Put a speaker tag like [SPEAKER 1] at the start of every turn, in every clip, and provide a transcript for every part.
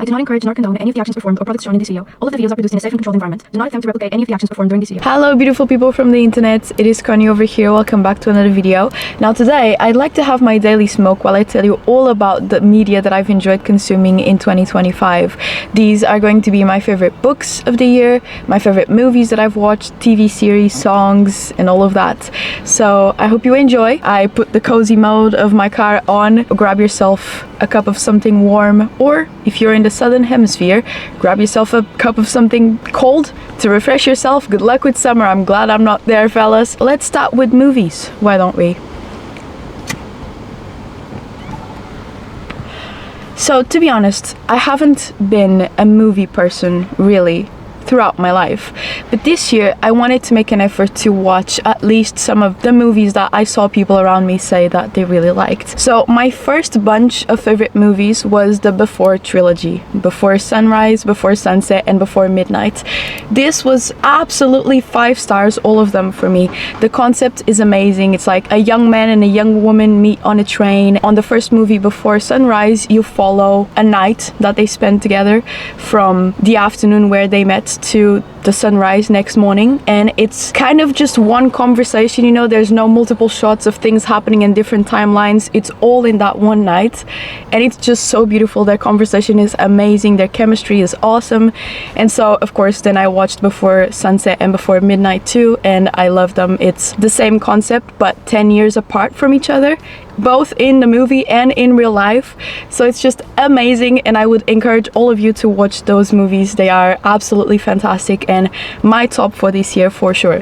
[SPEAKER 1] I do not encourage nor condone any of the actions performed or products shown in this video. All of the videos are produced in a safe and controlled environment. Do not attempt to replicate any of the actions performed during this video.
[SPEAKER 2] Hello beautiful people from the internet, it is Connie over here. Welcome back to another video. Now today I'd like to have my daily smoke while I tell you all about the media that I've enjoyed consuming in 2025. These are going to be my favorite books of the year, my favorite movies that I've watched, TV series, songs and all of that. So I hope you enjoy. I put the cozy mode of my car on. Grab yourself a cup of something warm, or if you're in the southern hemisphere, grab yourself a cup of something cold to refresh yourself. Good luck with summer. I'm glad I'm not there, fellas. Let's start with movies, why don't we? So to be honest, I haven't been a movie person really throughout my life, but this year I wanted to make an effort to watch at least some of the movies that I saw people around me say that they really liked. So my first bunch of favorite movies was the Before trilogy: Before Sunrise, Before Sunset and Before Midnight. This was absolutely 5 stars, all of them for me. The concept is amazing. It's like a young man and a young woman meet on a train. On the first movie, Before Sunrise, you follow a night that they spend together from the afternoon where they met to the sunrise next morning, and it's kind of just one conversation, you know. There's no multiple shots of things happening in different timelines. It's all in that one night, and it's just so beautiful. Their conversation is amazing, their chemistry is awesome. And so of course then I watched Before Sunset and Before Midnight too, and I love them. It's the same concept but 10 years apart from each other, both in the movie and in real life. So it's just amazing, and I would encourage all of you to watch those movies. They are absolutely fantastic and my top for this year for sure.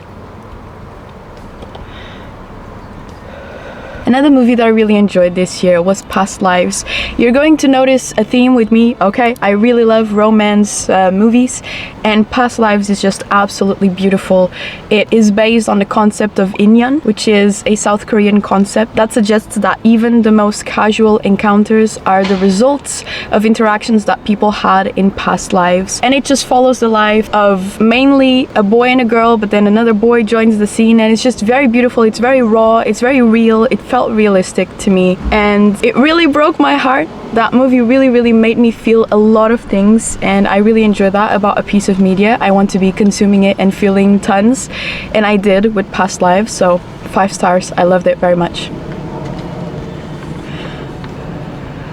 [SPEAKER 2] Another movie that I really enjoyed this year was Past Lives. You're going to notice a theme with me, okay? I really love romance movies, and Past Lives is just absolutely beautiful. It is based on the concept of Inyeon, which is a South Korean concept that suggests that even the most casual encounters are the results of interactions that people had in past lives. And it just follows the life of mainly a boy and a girl, but then another boy joins the scene, and it's just very beautiful. It's very raw, it's very real. It felt realistic to me, and it really broke my heart. That movie really made me feel a lot of things, and I really enjoy that about a piece of media. I want to be consuming it and feeling tons, and I did with Past Lives. So 5 stars. I loved it very much.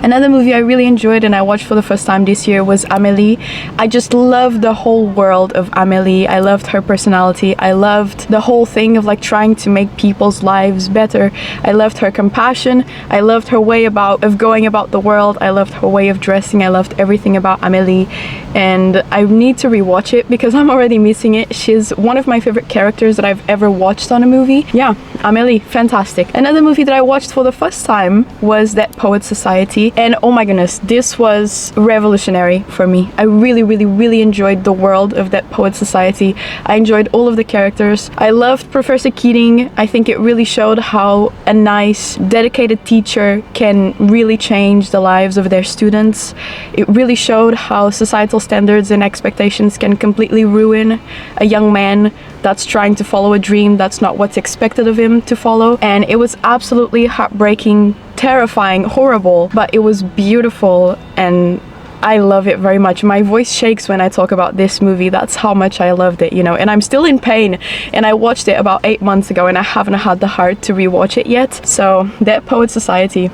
[SPEAKER 2] Another movie I really enjoyed and I watched for the first time this year was Amélie. I just loved the whole world of Amélie. I loved her personality. I loved the whole thing of like trying to make people's lives better. I loved her compassion. I loved her way of going about the world. I loved her way of dressing. I loved everything about Amélie, and I need to rewatch it because I'm already missing it. She's one of my favorite characters that I've ever watched on a movie. Yeah, Amélie, fantastic. Another movie that I watched for the first time was Dead Poets Society. And oh my goodness, this was revolutionary for me. I really enjoyed the world of Dead Poets Society. I enjoyed all of the characters. I loved Professor Keating. I think it really showed how a nice, dedicated teacher can really change the lives of their students. It really showed how societal standards and expectations can completely ruin a young man that's trying to follow a dream that's not what's expected of him to follow. And it was absolutely heartbreaking, terrifying, horrible, but it was beautiful, and I love it very much. My voice shakes when I talk about this movie. That's how much I loved it, you know, and I'm still in pain, and I watched it about 8 months ago and I haven't had the heart to rewatch it yet. So Dead Poets Society.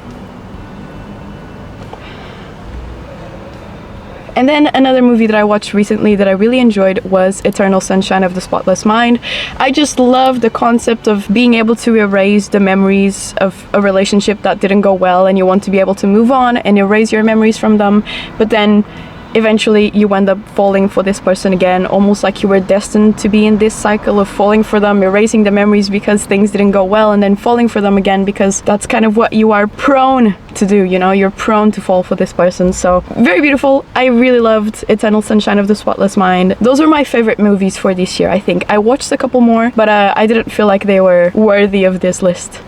[SPEAKER 2] And then another movie that I watched recently that I really enjoyed was Eternal Sunshine of the Spotless Mind. I just love the concept of being able to erase the memories of a relationship that didn't go well, and you want to be able to move on and erase your memories from them, but then eventually you end up falling for this person again, almost like you were destined to be in this cycle of falling for them, erasing the memories because things didn't go well, and then falling for them again because that's kind of what you are prone to do, you know, you're prone to fall for this person. So very beautiful. I really loved Eternal Sunshine of the Spotless Mind. Those were my favorite movies for this year. I think I watched a couple more, but I didn't feel like they were worthy of this list.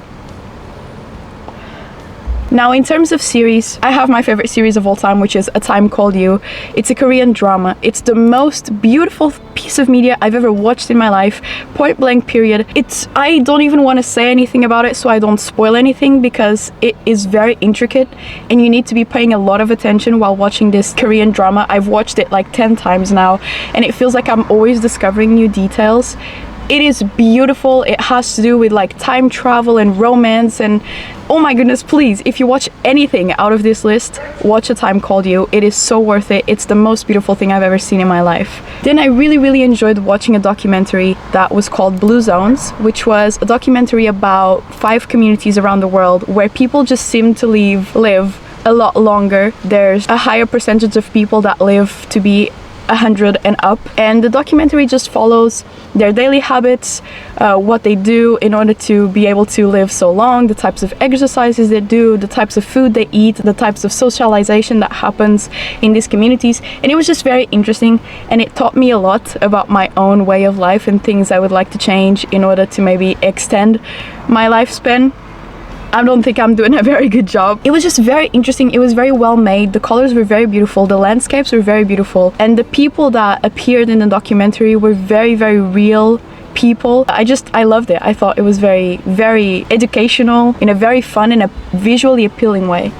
[SPEAKER 2] Now, in terms of series, I have my favorite series of all time, which is A Time Called You. It's a Korean drama. It's the most beautiful piece of media I've ever watched in my life. Point blank period. I don't even want to say anything about it so I don't spoil anything, because it is very intricate and you need to be paying a lot of attention while watching this Korean drama. I've watched it like 10 times now and it feels like I'm always discovering new details. It is beautiful. It has to do with like time travel and romance, and oh my goodness, please, if you watch anything out of this list, watch A Time Called You. It is so worth it. It's the most beautiful thing I've ever seen in my life. Then I really enjoyed watching a documentary that was called Blue Zones, which was a documentary about 5 communities around the world where people just seem to live a lot longer. There's a higher percentage of people that live to be 100 and up, and the documentary just follows their daily habits, what they do in order to be able to live so long, the types of exercises they do, the types of food they eat, the types of socialization that happens in these communities. And it was just very interesting, and it taught me a lot about my own way of life and things I would like to change in order to maybe extend my lifespan. I don't think I'm doing a very good job. It was just very interesting. It was very well made. The colors were very beautiful. The landscapes were very beautiful. And the people that appeared in the documentary were very real people. I loved it. I thought it was very educational in a very fun and a visually appealing way.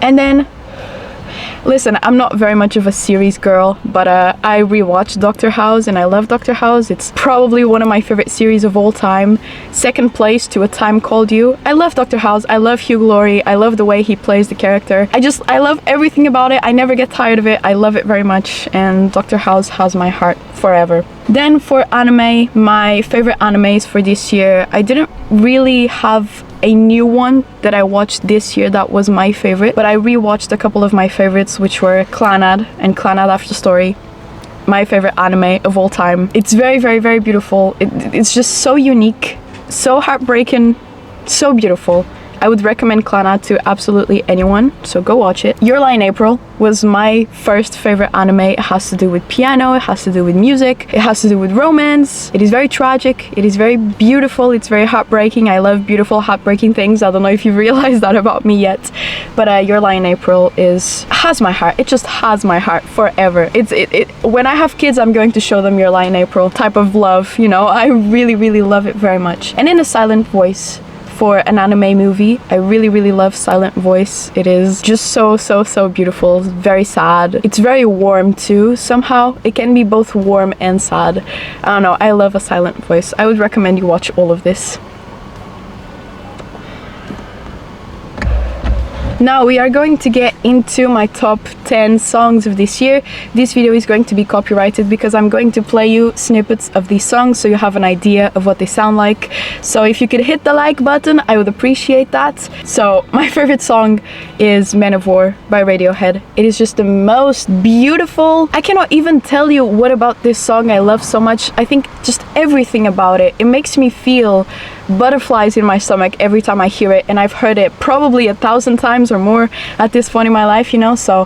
[SPEAKER 2] And then, listen, I'm not very much of a series girl, but I rewatched Dr. House and I love Dr. House. It's probably one of my favorite series of all time. Second place to A Time Called You. I love Dr. House. I love Hugh Laurie. I love the way he plays the character. I love everything about it. I never get tired of it. I love it very much, and Dr. House has my heart forever. Then for anime, my favorite animes for this year, I didn't really have a new one that I watched this year that was my favorite, but I rewatched a couple of my favorites, which were Clannad and Clannad After Story. My favorite anime of all time. It's very beautiful. It's just so unique, so heartbreaking, so beautiful. I would recommend Clannad to absolutely anyone, so go watch it. Your Lie in April was my first favorite anime. It has to do with piano, it has to do with music, it has to do with romance. It is very tragic, it is very beautiful, it's very heartbreaking. I love beautiful, heartbreaking things. I don't know if you've realized that about me yet, but Your Lie in April has my heart. It just has my heart forever. When I have kids, I'm going to show them Your Lie in April type of love, you know. I really love it very much. And in a silent voice, for an anime movie, I really love Silent Voice. It is just so beautiful. It's very sad. It's very warm too, somehow. It can be both warm and sad. I don't know, I love A Silent Voice. I would recommend you watch all of this. Now we are going to get into my top 10 songs of this year. This video is going to be copyrighted because I'm going to play you snippets of these songs so you have an idea of what they sound like. So if you could hit the like button, I would appreciate that. So my favorite song is Man of War by Radiohead. It is just the most beautiful. I cannot even tell you what about this song I love so much. I think just everything about it. It makes me feel butterflies in my stomach every time I hear it, and I've heard it probably 1,000 times or more at this point in my life, you know, so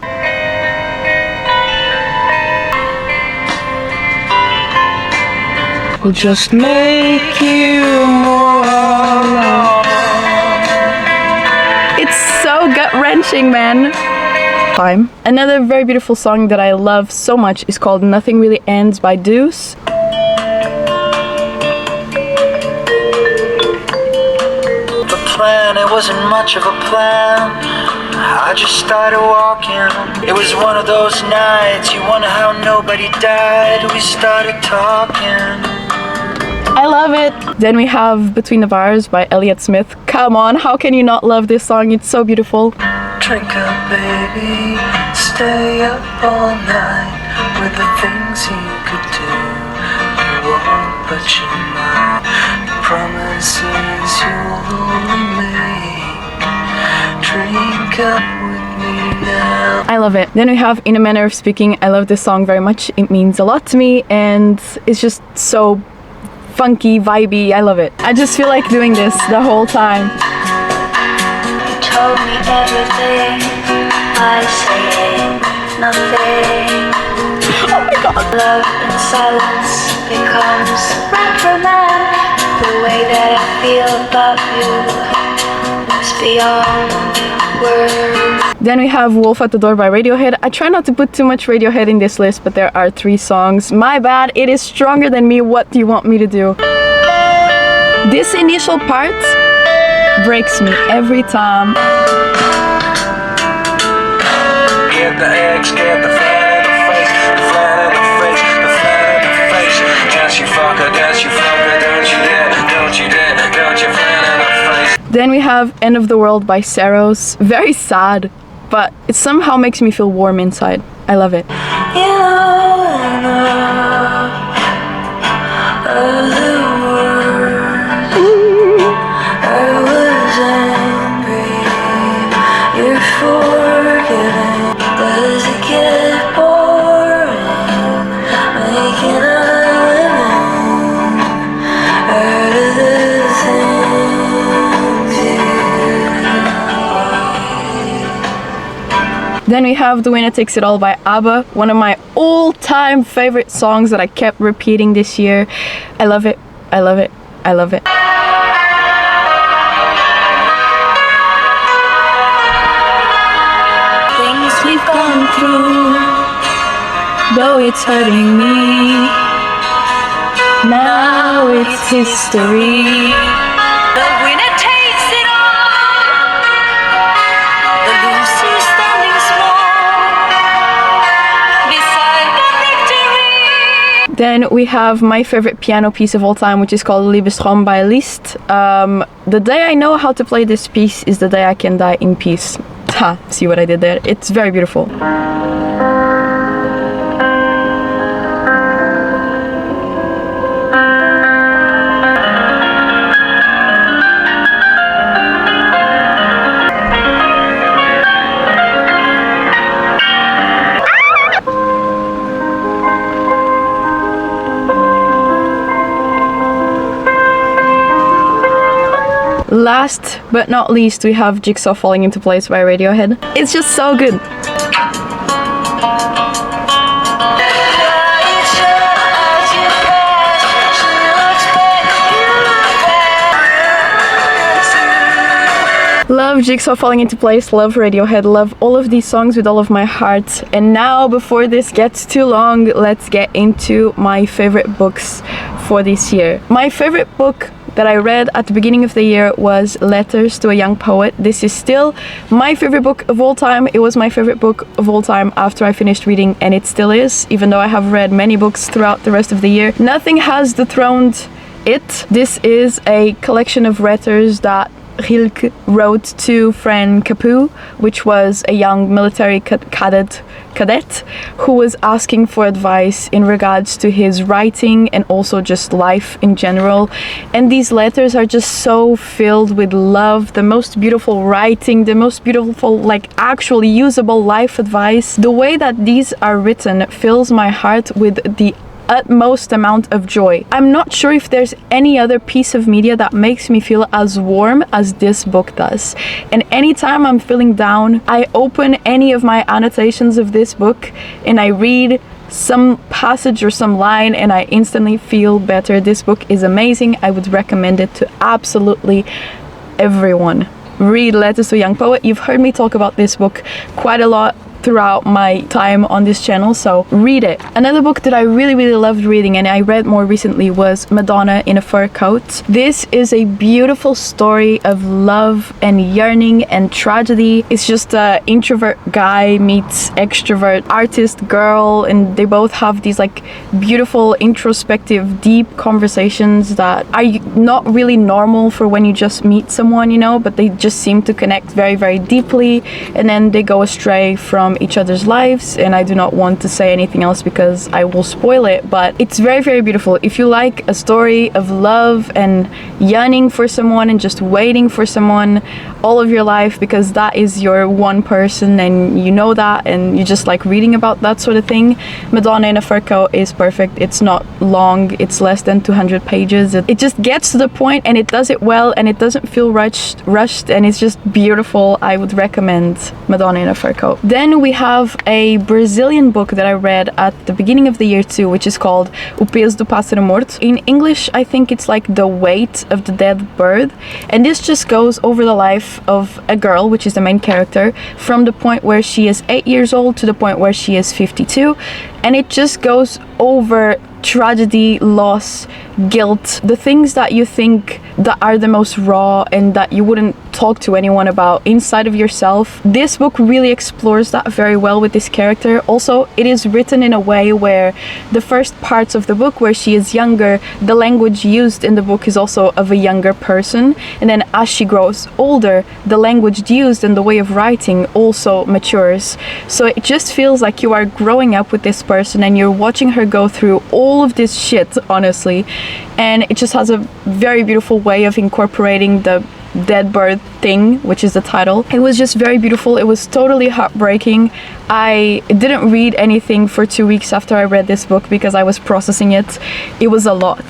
[SPEAKER 3] will just make you more alone.
[SPEAKER 2] It's so gut-wrenching, man. Another very beautiful song that I love so much is called Nothing Really Ends by Deuce.
[SPEAKER 3] It wasn't much of a plan. I just started walking. It was one of those nights you wonder how nobody died. We started talking.
[SPEAKER 2] I love it. Then we have Between the Bars by Elliott Smith. Come on, how can you not love this song? It's so beautiful.
[SPEAKER 3] Drink up, baby. Stay up all night with the things you could do. You won't, but you might. Promises you'll only make. Drink up with me now.
[SPEAKER 2] I love it. Then we have In a Manner of Speaking. I love this song very much. It means a lot to me and it's just so funky, vibey. I love it. I just feel like doing this the whole time.
[SPEAKER 4] You told me everything, I say nothing.
[SPEAKER 2] Oh my god.
[SPEAKER 4] Love in silence becomes reprimand. The way that I feel about you is beyond words.
[SPEAKER 2] Then we have Wolf at the Door by Radiohead. I try not to put too much Radiohead in this list, but there are 3 songs. My bad, it is stronger than me. What do you want me to do? This initial part breaks me every time.
[SPEAKER 3] Get the X, get the flat in the face, the flat in the face, the flat in the face. Dance you fucker, don't you dare, don't you dare, don't you flat in the face.
[SPEAKER 2] Then we have End of the World by Saros. Very sad, but it somehow makes me feel warm inside. I love it. Then we have The Winner Takes It All by ABBA, one of my all-time favorite songs that I kept repeating this year. I love it, I love it, I love it.
[SPEAKER 4] Things we've gone through,
[SPEAKER 2] Though it's hurting me, now it's history.
[SPEAKER 4] the winner takes it all, the loser standing small beside the victory.
[SPEAKER 2] Then we have my favorite piano piece of all time, which is called Liebestraum by Liszt. The day I know how to play this piece is the day I can die in peace. Ha, see what I did there? It's very beautiful. Last but not least, we have Jigsaw Falling Into Place by Radiohead. It's just so good. Love Jigsaw Falling Into Place, love Radiohead, love all of these songs with all of my heart. And now, before this gets too long, let's get into my favorite books for this year. My favorite book that I read at the beginning of the year was Letters to a Young Poet. This is still my favorite book of all time. It was my favorite book of all time after I finished reading, and it still is, even though I have read many books throughout the rest of the year. Nothing has dethroned it. This is a collection of letters that Rilke wrote to friend Capu, which was a young military cadet who was asking for advice in regards to his writing and also just life in general. And these letters are just so filled with love, the most beautiful writing, the most beautiful, like, actually usable life advice. The way that these are written fills my heart with the utmost amount of joy. I'm not sure if there's any other piece of media that makes me feel as warm as this book does. And anytime I'm feeling down, I open any of my annotations of this book and I read some passage or some line and I instantly feel better. This book is amazing. I would recommend it to absolutely everyone. Read Letters to a Young Poet. You've heard me talk about this book quite a lot throughout my time on this channel, so read it. Another book that I really loved reading and I read more recently was Madonna in a Fur Coat. This is a beautiful story of love and yearning and tragedy. It's just an introvert guy meets extrovert artist girl, and they both have these like beautiful introspective deep conversations that are not really normal for when you just meet someone, you know, but they just seem to connect very deeply, and then they go astray from each other's lives. And I do not want to say anything else because I will spoil it, but it's very beautiful. If you like a story of love and yearning for someone and just waiting for someone all of your life because that is your one person and you know that and you just like reading about that sort of thing, Madonna in a Fur Coat is perfect. It's not long, it's less than 200 pages. It just gets to the point and it does it well and it doesn't feel rushed, and it's just beautiful. I would recommend Madonna in a Fur Coat. Then Then we have a Brazilian book that I read at the beginning of the year too, which is called O Peso do Pássaro Morto. In English, I think it's like The Weight of the Dead Bird. And this just goes over the life of a girl, which is the main character, from the point where she is 8 years old to the point where she is 52. And it just goes over tragedy, loss, guilt, the things that you think that are the most raw and that you wouldn't talk to anyone about inside of yourself. This book really explores that very well with this character. Also, it is written in a way where the first parts of the book where she is younger, the language used in the book is also of a younger person, and then as she grows older, the language used and the way of writing also matures. So it just feels like you are growing up with this person and you're watching her go through all of this shit, honestly. And it just has a very beautiful way of incorporating the dead bird thing, which is the title. It was just very beautiful. It was totally heartbreaking. I didn't read anything for 2 weeks after I read this book because I was processing it. It was a lot.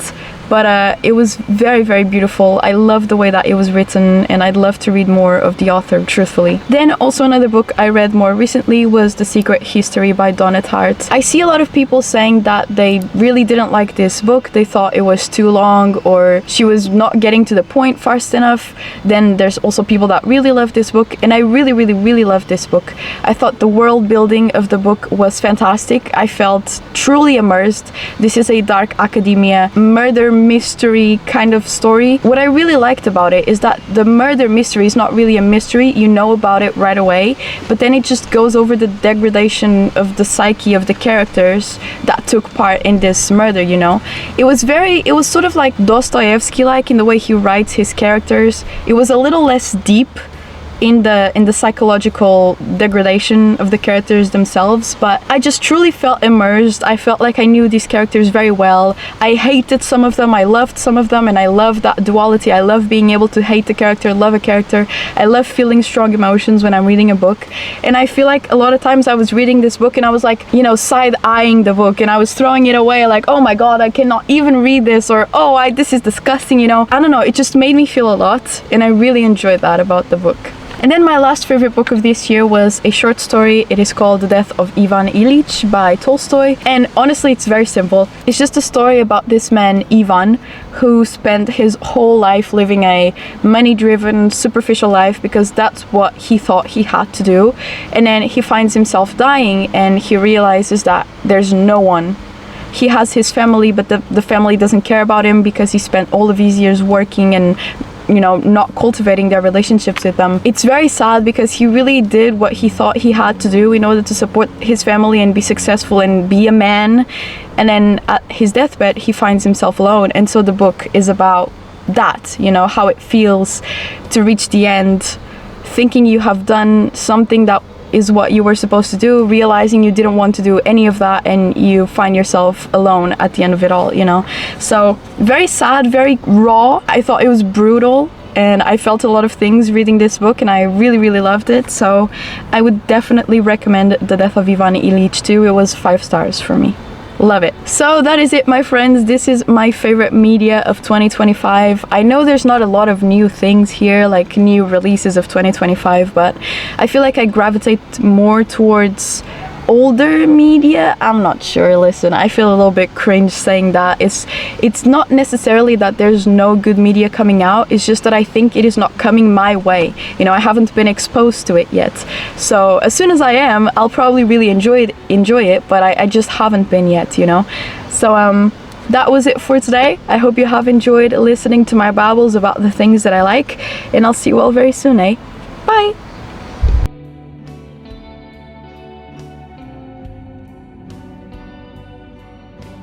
[SPEAKER 2] But it was very, very beautiful. I love the way that it was written, and I'd love to read more of the author, truthfully. Then also another book I read more recently was The Secret History by Donna Tartt. I see a lot of people saying that they really didn't like this book. They thought it was too long or she was not getting to the point fast enough. Then there's also people that really love this book, and I really, really, really loved this book. I thought the world building of the book was fantastic. I felt truly immersed. This is a dark academia murder mystery kind of story. What I really liked about it is that the murder mystery is not really a mystery. You know about it right away, but then it just goes over the degradation of the psyche of the characters that took part in this murder, you know. It was sort of like Dostoevsky-like in the way he writes his characters. It was a little less deep in the psychological degradation of the characters themselves, but I just truly felt immersed. I felt like I knew these characters very well. I hated some of them, I loved some of them, and I love that duality. I love being able to hate a character, love a character. I love feeling strong emotions when I'm reading a book, and I feel like a lot of times I was reading this book and I was like, you know, side-eyeing the book, and I was throwing it away like, oh my god, I cannot even read this, or oh, this is disgusting, you know. I don't know, it just made me feel a lot, and I really enjoyed that about the book. And then my last favorite book of this year was a short story. It is called The Death of Ivan Ilyich by Tolstoy. And honestly, it's very simple. It's just a story about this man, Ivan, who spent his whole life living a money-driven, superficial life because that's what he thought he had to do. And then he finds himself dying and he realizes that there's no one. He has his family, but the family doesn't care about him because he spent all of these years working and, you know, not cultivating their relationships with them. It's very sad because he really did what he thought he had to do in order to support his family and be successful and be a man. And then at his deathbed, he finds himself alone. And so the book is about that, you know, how it feels to reach the end, thinking you have done something that is what you were supposed to do, realizing you didn't want to do any of that, and you find yourself alone at the end of it all, you know. So very sad, very raw. I thought it was brutal, and I felt a lot of things reading this book, and I really, really loved it. So I would definitely recommend The Death of Ivan Ilyich too. It was 5 stars for me. Love it. So that is it, my friends. This is my favorite media of 2025. I know there's not a lot of new things here, like new releases of 2025, but I feel like I gravitate more towards older media. I'm not sure. Listen, I feel a little bit cringe saying that. It's not necessarily that there's no good media coming out. It's just that I think it is not coming my way. You know, I haven't been exposed to it yet. So as soon as I am, I'll probably really enjoy it, but I just haven't been yet, you know. So that was it for today. I hope you have enjoyed listening to my babbles about the things that I like, and I'll see you all very soon, eh? Bye!